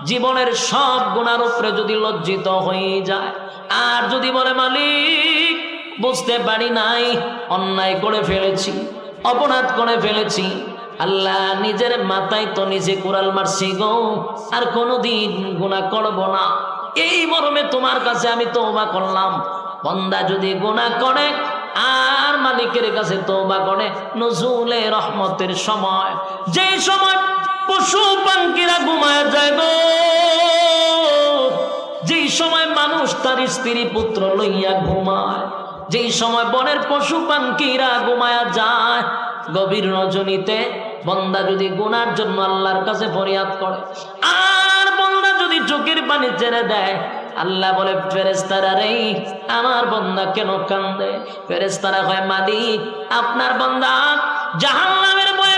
জীবনের সব গুনার উপরে যদি লজ্জিত হয়ে যায় আর যদি বলে মালিক বুঝতে পারি নাই, অন্যায় করে ফেলেছি, অপরাধ করে ফেলেছি, আল্লাহ নিজের মাথায় তো নিজে কুড়াল মারছি গো, আর কোনোদিন গুনাহ করব না, এই মর্মে তোমার কাছে আমি তওবা করলাম। বান্দা যদি গুনাহ করে আর মালিকের কাছে তওবা করে, নজুলে রহমতের সময়, যে সময় পশু পাখিরা ঘুমায় যায় গো, যেই সময় মানুষ তার স্ত্রী পুত্র লইয়া ঘুমায়, যেই সময় বনের পশু পাখিরা ঘুমায়া যায়, গভীর রজনীতে বান্দা যদি গুনার জন্য আল্লাহর কাছে ফরিয়াদ করে আর বান্দা যদি চোখের পানি ছেড়ে দেয়, আল্লাহ বলে ফেরেশতারা রে আমার বান্দা কেন কান্দে? ফেরেশতারা কয় মালিক আপনার বান্দা জাহান্নামের ভয়ে